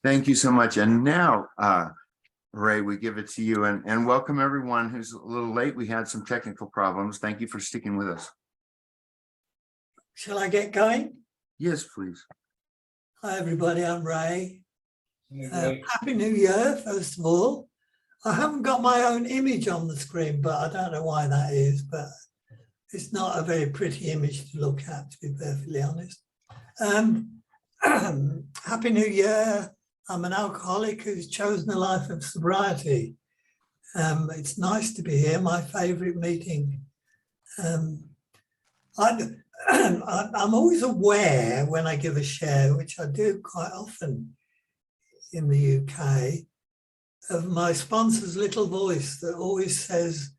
Thank you so much. And now, Ray, we give it to you and welcome everyone who's a little late. We had some technical problems. Thank you for sticking with us. Shall I get going? Yes, please. Hi, everybody. I'm Ray. Happy New Year, first of all. I haven't got my own image on the screen, but I don't know why that is, but it's not a very pretty image to look at, to be perfectly honest. Happy New Year. I'm an alcoholic who's chosen a life of sobriety. It's nice to be here, my favourite meeting. I'm always aware when I give a share, which I do quite often in the UK, of my sponsor's little voice that always says,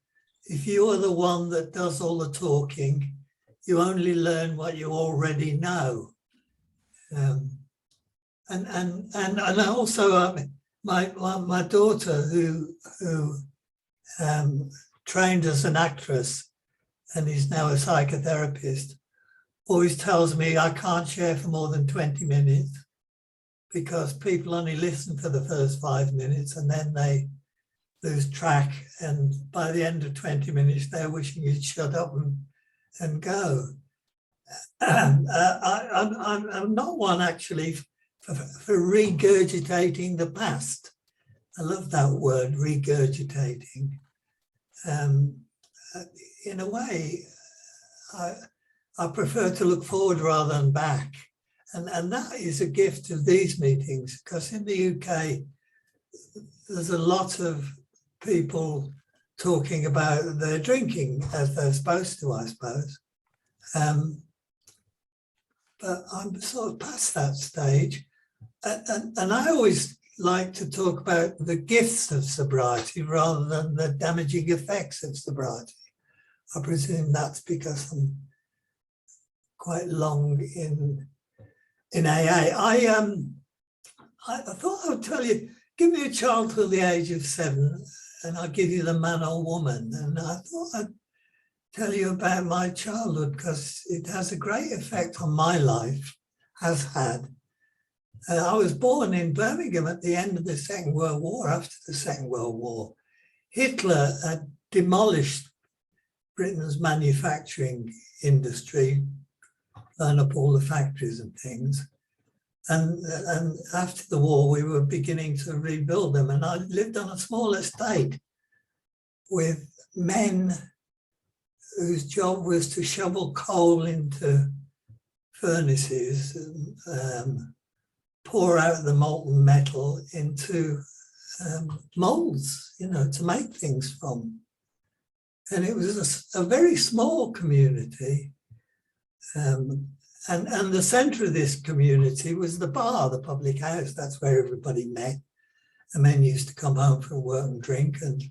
if you are the one that does all the talking, you only learn what you already know. And also my daughter who trained as an actress and is now a psychotherapist, always tells me I can't share for more than 20 minutes because people only listen for the first 5 minutes and then they lose track. And by the end of 20 minutes, they're wishing you'd shut up and go. I'm not one actually for regurgitating the past. I love that word, regurgitating. In a way, I prefer to look forward rather than back. And that is a gift of these meetings, because in the UK, there's a lot of people talking about their drinking as they're supposed to, I suppose. But I'm sort of past that stage. And I always like to talk about the gifts of sobriety rather than the damaging effects of sobriety. I presume that's because I'm quite long in AA. I thought I would tell you, give me a child till the age of 7 and I'll give you the man or woman. And I thought I'd tell you about my childhood because it has a great effect on my life, has had. I was born in Birmingham at the end of the Second World War, after the Second World War. Hitler had demolished Britain's manufacturing industry, blown up all the factories and things. And after the war, we were beginning to rebuild them. And I lived on a small estate with men whose job was to shovel coal into furnaces and pour out the molten metal into molds, to make things from. And it was a very small community. And the centre of this community was the bar, the public house. That's where everybody met. The men used to come home from work and drink, and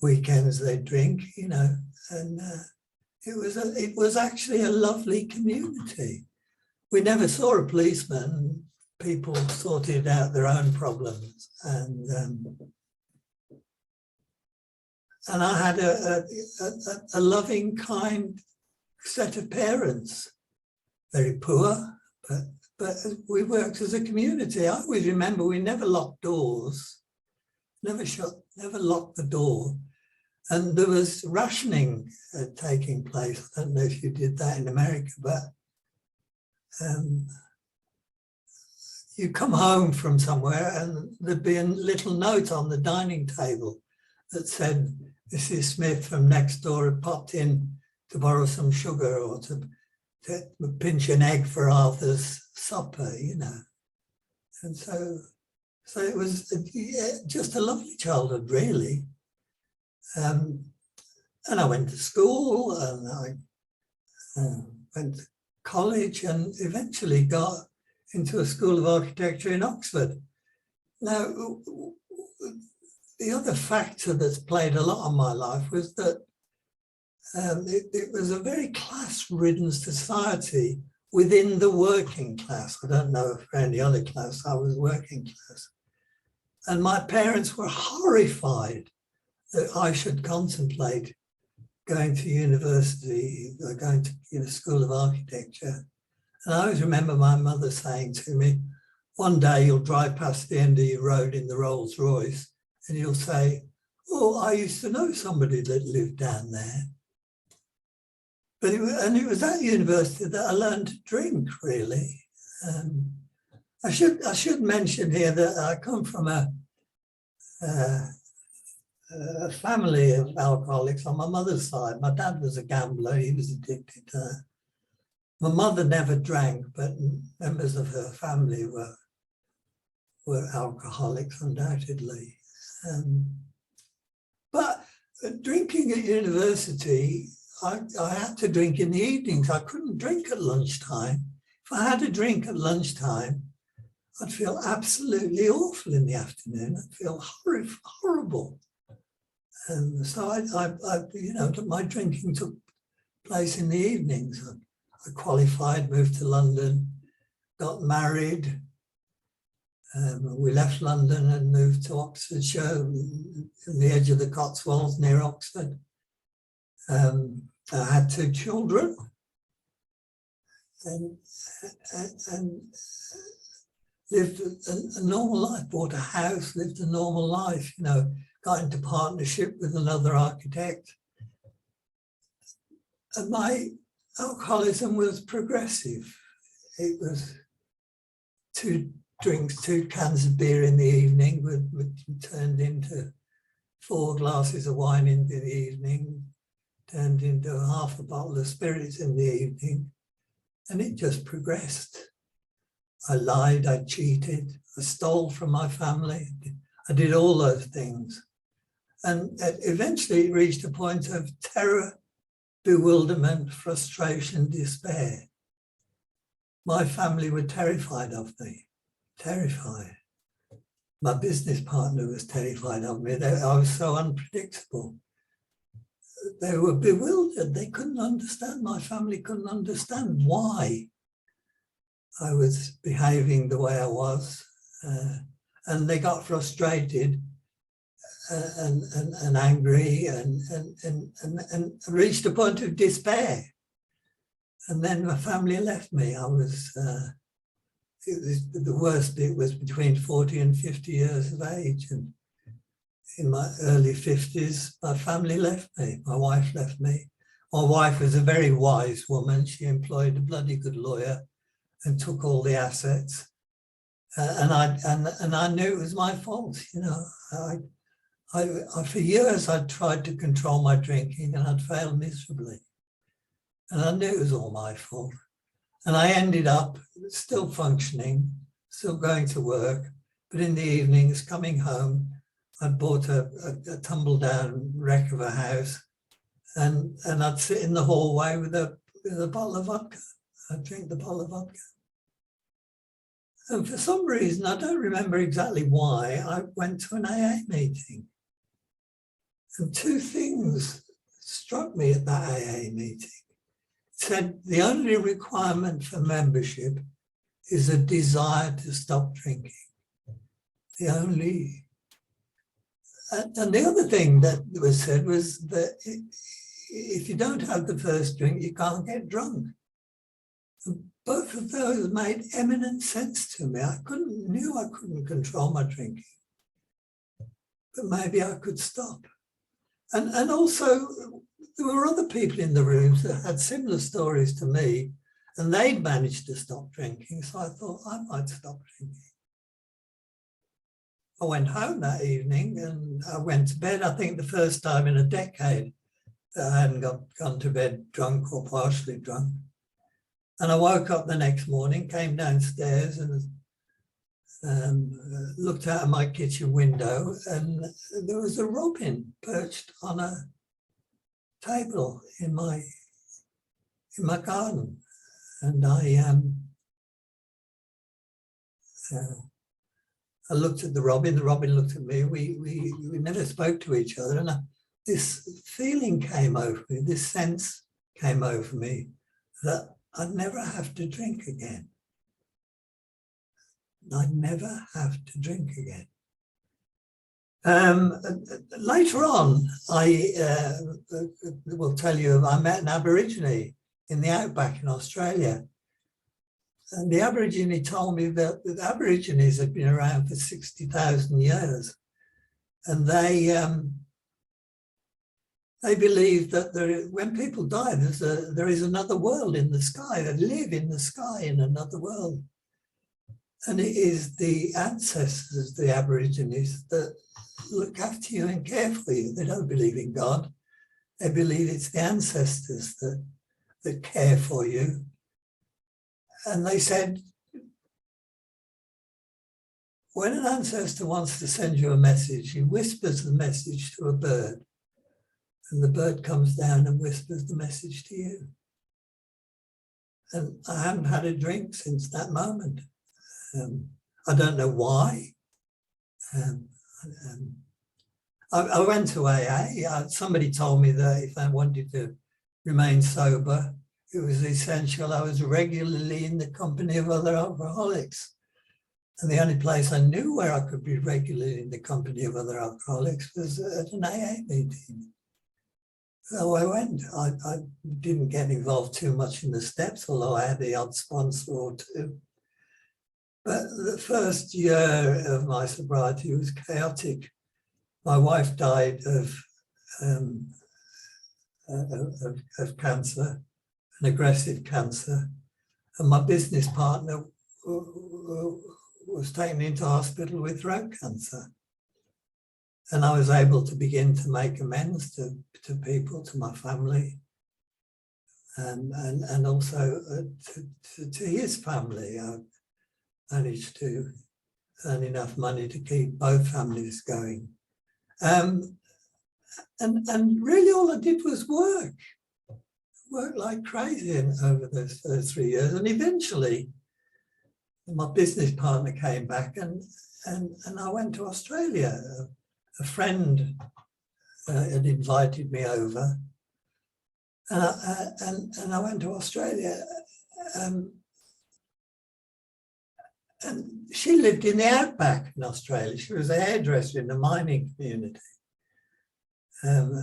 weekends they'd drink, and it was actually a lovely community. We never saw a policeman. People sorted out their own problems, and I had a loving, kind set of parents. Very poor, but we worked as a community. I always remember we never locked doors, never locked the door. And there was rationing taking place. I don't know if you did that in America, but you come home from somewhere and there'd be a little note on the dining table that said, Mrs. Smith from next door had popped in to borrow some sugar or to pinch an egg for Arthur's supper, And so it was just a lovely childhood, really. And I went to school and I went to college and eventually got into a school of architecture in Oxford. Now, the other factor that's played a lot on my life was that it was a very class-ridden society within the working class. I don't know if for any other class, I was working class. And my parents were horrified that I should contemplate going to university, or going to school of architecture. And I always remember my mother saying to me, one day you'll drive past the end of your road in the Rolls Royce and you'll say, oh, I used to know somebody that lived down there. But it was at university that I learned to drink, really. I should mention here that I come from a family of alcoholics on my mother's side. My dad was a gambler, he was addicted. My mother never drank, but members of her family were alcoholics, undoubtedly. But drinking at university, I had to drink in the evenings. I couldn't drink at lunchtime. If I had a drink at lunchtime, I'd feel absolutely awful in the afternoon. I'd feel horrible. And so my drinking took place in the evenings. I qualified, moved to London, got married. We left London and moved to Oxfordshire, on the edge of the Cotswolds near Oxford. I had 2 children and lived a normal life, bought a house, lived a normal life, got into partnership with another architect. And my alcoholism was progressive. It was 2 drinks, 2 cans of beer in the evening, which turned into 4 glasses of wine in the evening, turned into half a bottle of spirits in the evening, and it just progressed. I lied, I cheated, I stole from my family, I did all those things. And eventually it reached a point of terror, bewilderment, frustration, despair. My family were terrified of me, terrified. My business partner was terrified of me. I was so unpredictable. They were bewildered. They couldn't understand. My family couldn't understand why I was behaving the way I was. And they got frustrated and angry and reached a point of despair. And then my family left me. The worst bit was between 40 and 50 years of age. And in my early 50s, my family left me. My wife left me. My wife was a very wise woman. She employed a bloody good lawyer and took all the assets. And I knew it was my fault. For years I'd tried to control my drinking and I'd failed miserably. And I knew it was all my fault. And I ended up still functioning, still going to work, but in the evenings coming home, I bought a tumble down wreck of a house and I'd sit in the hallway with a bottle of vodka. I'd drink the bottle of vodka. And for some reason, I don't remember exactly why, I went to an AA meeting. And 2 things struck me at that AA meeting. It said the only requirement for membership is a desire to stop drinking. And the other thing that was said was that if you don't have the first drink, you can't get drunk. And both of those made eminent sense to me. I knew I couldn't control my drinking, but maybe I could stop. And also, there were other people in the rooms that had similar stories to me, and they'd managed to stop drinking. So I thought I might stop drinking. I went home that evening and I went to bed, I think the first time in a decade that I hadn't gone to bed drunk or partially drunk. And I woke up the next morning, came downstairs and looked out of my kitchen window, and there was a robin perched on a table in my garden. And I looked at the robin looked at me. We never spoke to each other, and this feeling came over me, this sense came over me that I'd never have to drink again. I'd never have to drink again. Later on, I will tell you, I met an Aborigine in the outback in Australia. And the Aborigine told me that the Aborigines had been around for 60,000 years. And they believe that when people die, there is another world in the sky. They live in the sky in another world. And it is the ancestors, the Aborigines, that look after you and care for you. They don't believe in God. They believe it's the ancestors that care for you. And they said, when an ancestor wants to send you a message, he whispers the message to a bird, and the bird comes down and whispers the message to you. And I haven't had a drink since that moment. I don't know why. I went to AA. Somebody told me that if I wanted to remain sober, it was essential I was regularly in the company of other alcoholics. And the only place I knew where I could be regularly in the company of other alcoholics was at an AA meeting. So I went. I didn't get involved too much in the steps, although I had the odd sponsor or two. But the first year of my sobriety was chaotic. My wife died of cancer, an aggressive cancer, and my business partner was taken into hospital with throat cancer. And I was able to begin to make amends to people, to my family, and also to his family. I managed to earn enough money to keep both families going. And really all I did was work like crazy over those first 3 years. And eventually my business partner came back and I went to Australia. A friend had invited me over and I went to Australia. And she lived in the outback in Australia. She was a hairdresser in the mining community. And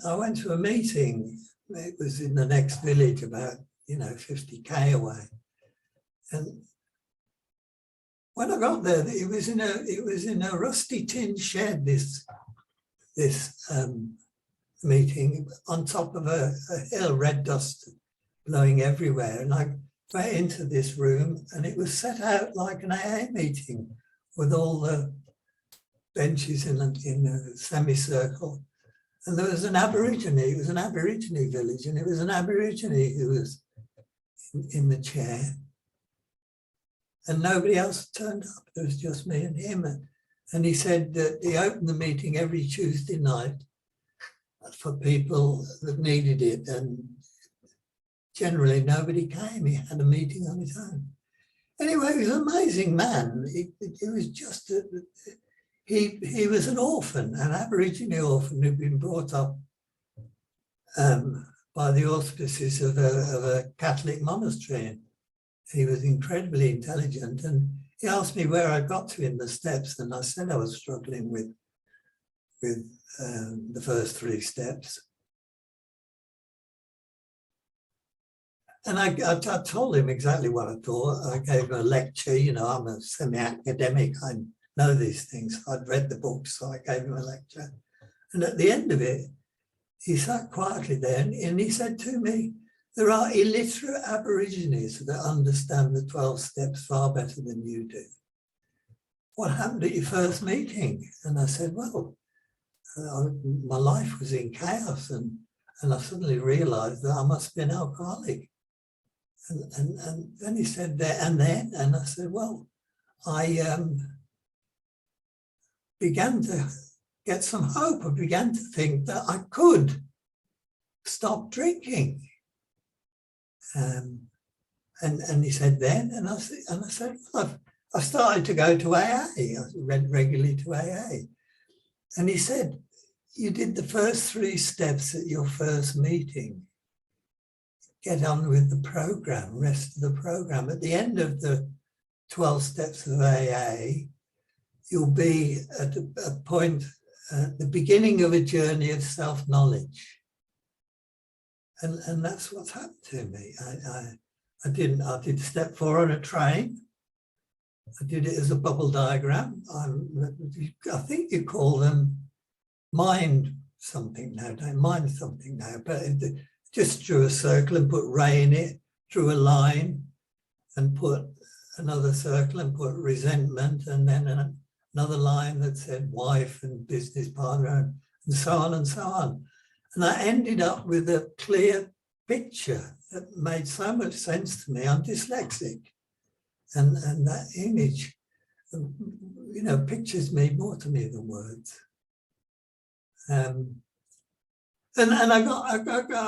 I went to a meeting. It was in the next village, about 50k away. And when I got there, it was in a rusty tin shed. This meeting on top of a hill, red dust blowing everywhere. And I went into this room, and it was set out like an AA meeting with all the benches in a semicircle. And there was an Aborigine. It was an Aborigine village, and it was an Aborigine who was in the chair. And nobody else turned up. It was just me and him. And he said that he opened the meeting every Tuesday night for people that needed it. And generally nobody came. He had a meeting on his own. Anyway, he was an amazing man. He was just, he was an orphan, an Aborigine orphan who'd been brought up by the auspices of a Catholic monastery. He was incredibly intelligent, and he asked me where I got to in the steps, and I said I was struggling with the first 3 steps. And I told him exactly what I thought. I gave him a lecture. I'm a semi-academic. I know these things. I'd read the books, so I gave him a lecture. And at the end of it, he sat quietly there and he said to me, there are illiterate Aborigines that understand the 12 steps far better than you do. What happened at your first meeting? And I said, well, my life was in chaos, and I suddenly realized that I must be an alcoholic. And then he said, and I said, well, I began to get some hope. I began to think that I could stop drinking. And he said then, and I said, well, I started to go to AA. I went regularly to AA. And he said, you did the first 3 steps at your first meeting. Get on with the program, rest of the program. At the end of the 12 steps of AA, you'll be at a point, at the beginning of a journey of self-knowledge. And that's what's happened to me. I did step 4 on a train. I did it as a bubble diagram. I think you call them mind something now, but just drew a circle and put Ray in it, drew a line and put another circle and put resentment, and then another line that said wife and business partner, and so on and so on. And I ended up with a clear picture that made so much sense to me. I'm dyslexic, and that image, you know, pictures mean more to me than words. And I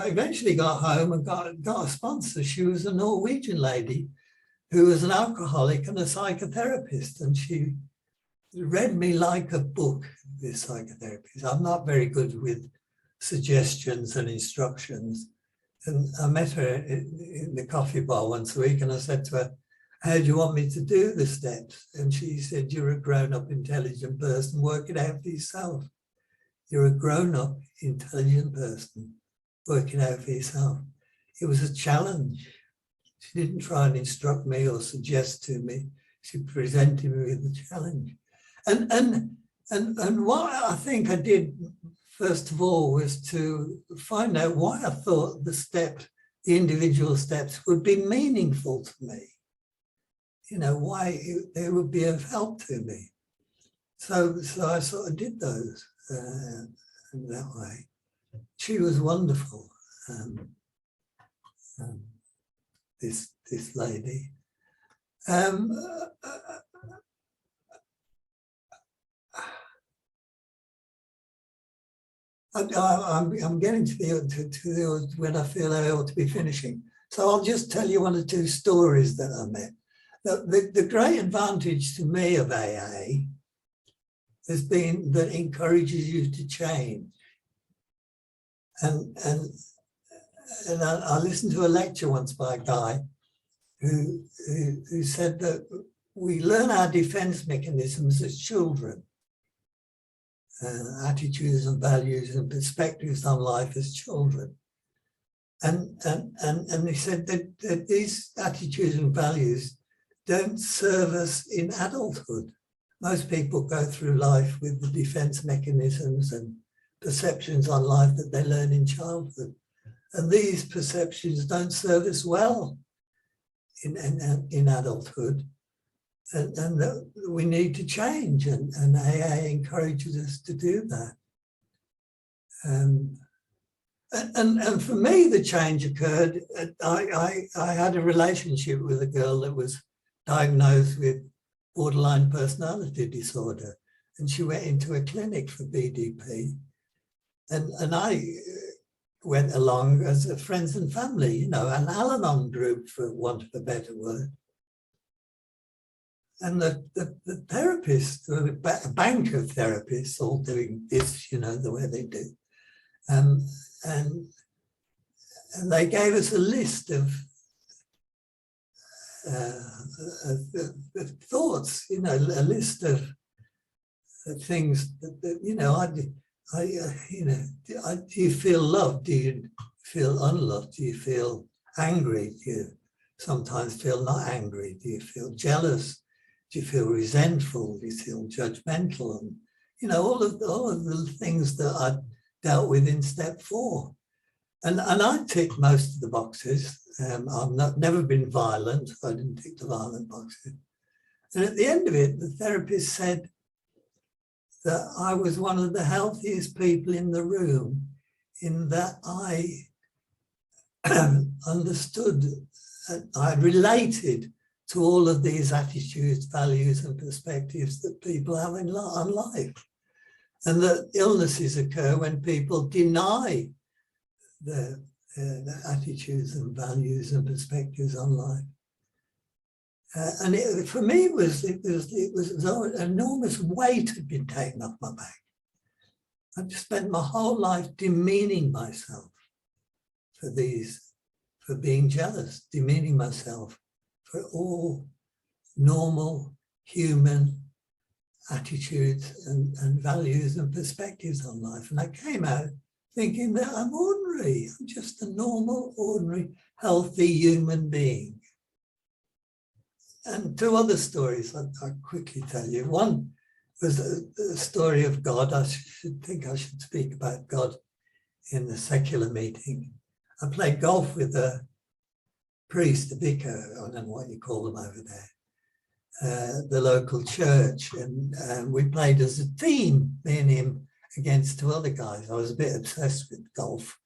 eventually got home and got a sponsor. She was a Norwegian lady who was an alcoholic and a psychotherapist, and she read me like a book, this psychotherapist. I'm not very good with suggestions and instructions. And I met her in the coffee bar once a week, and I said to her, how do you want me to do the steps? And she said, you're a grown-up, intelligent person, work it out for yourself. You're a grown-up, intelligent person, work it out for yourself. It was a challenge. She didn't try and instruct me or suggest to me. She presented me with the challenge. And what I think I did, first of all, was to find out why I thought the individual steps would be meaningful to me. You know, why they would be of help to me. So I sort of did those in that way. She was wonderful, this lady. I'm getting to the when I feel I ought to be finishing. So I'll just tell you one or two stories that I met. The great advantage to me of AA has been that it encourages you to change. And I listened to a lecture once by a guy who said that we learn our defense mechanisms as children, attitudes and values and perspectives on life as children. And he said that these attitudes and values don't serve us in adulthood. Most people go through life with the defense mechanisms and perceptions on life that they learn in childhood. And these perceptions don't serve us well in adulthood. And we need to change, and AA encourages us to do that. And for me, the change occurred. I had a relationship with a girl that was diagnosed with borderline personality disorder, and she went into a clinic for BDP, and I went along as a friends and family, you know, an Al-Anon group, for want of a better word. And the therapists, a bank of therapists, all doing this, you know, the way they do, and they gave us a list of thoughts, you know, a list of things that you know, you know, do you feel loved? Do you feel unloved? Do you feel angry? Do you sometimes feel not angry? Do you feel jealous? Do you feel resentful? Do you feel judgmental? And, you know, all of the things that I dealt with in step 4. And I ticked most of the boxes. I've never been violent. I didn't tick the violent boxes. And at the end of it, the therapist said that I was one of the healthiest people in the room, in that I understood, I related to all of these attitudes, values, and perspectives that people have on life. And that illnesses occur when people deny their attitudes and values and perspectives on life. And for me, it was as though an enormous weight had been taken off my back. I'd spent my whole life demeaning myself for being jealous, demeaning myself for all normal human attitudes and values and perspectives on life. And I came out thinking that I'm ordinary. I'm just a normal, ordinary, healthy human being. And two other stories I'll quickly tell you. One was a story of God. I should speak about God in the secular meeting. I played golf with a priest, a vicar, I don't know what you call them over there, the local church, and we played as a team, me and him, against two other guys. I was a bit obsessed with golf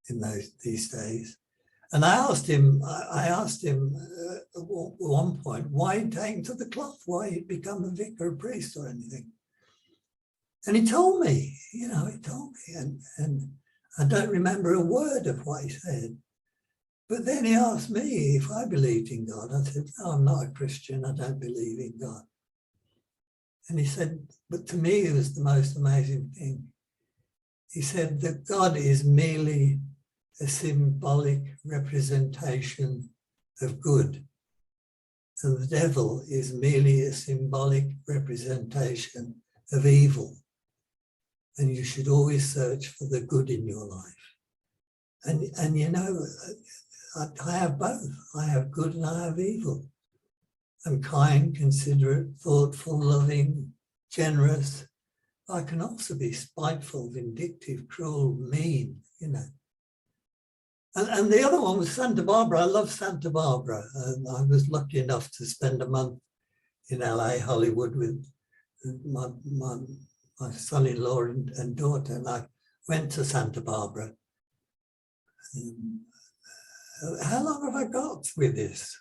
in these days. And I asked him at one point, why he'd taken to the cloth, why he'd become a vicar, a priest or anything. And he told me, and I don't remember a word of what he said. But then he asked me if I believed in God. I said, no, I'm not a Christian, I don't believe in God. And he said, but to me it was the most amazing thing. He said that God is merely a symbolic representation of good, and the devil is merely a symbolic representation of evil. And you should always search for the good in your life. And you know, I have both. I have good and I have evil. I'm kind, considerate, thoughtful, loving, generous. I can also be spiteful, vindictive, cruel, mean, you know. And the other one was Santa Barbara. I love Santa Barbara. I was lucky enough to spend a month in LA, Hollywood, with my son-in-law and daughter. And I went to Santa Barbara. How long have I got with this?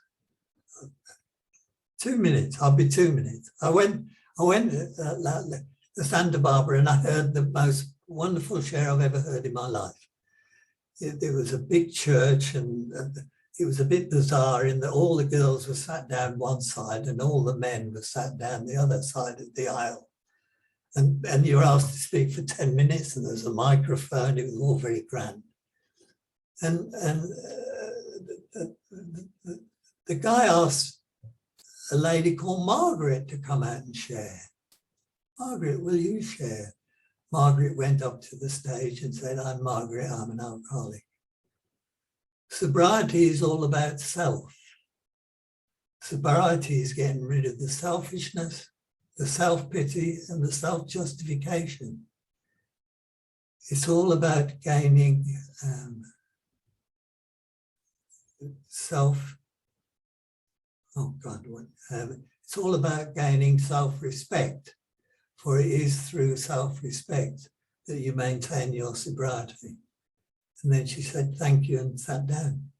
2 minutes. I'll be 2 minutes. I went to Santa Barbara and I heard the most wonderful share I've ever heard in my life. There was a big church and it was a bit bizarre in that all the girls were sat down one side and all the men were sat down the other side of the aisle. And you were asked to speak for 10 minutes and there was a microphone. It was all very grand. And the guy asked a lady called Margaret to come out and share. Margaret, will you share? Margaret went up to the stage and said, I'm Margaret, I'm an alcoholic. Sobriety is all about self. Sobriety is getting rid of the selfishness, the self-pity and the self-justification. It's all about gaining it's all about gaining self-respect, for it is through self-respect that you maintain your sobriety. And then she said, thank you, and sat down.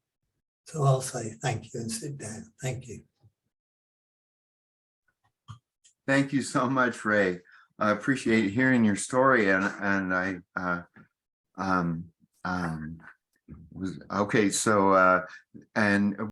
So I'll say thank you and sit down. Thank you. Thank you so much, Ray. I appreciate hearing your story, and I okay. So and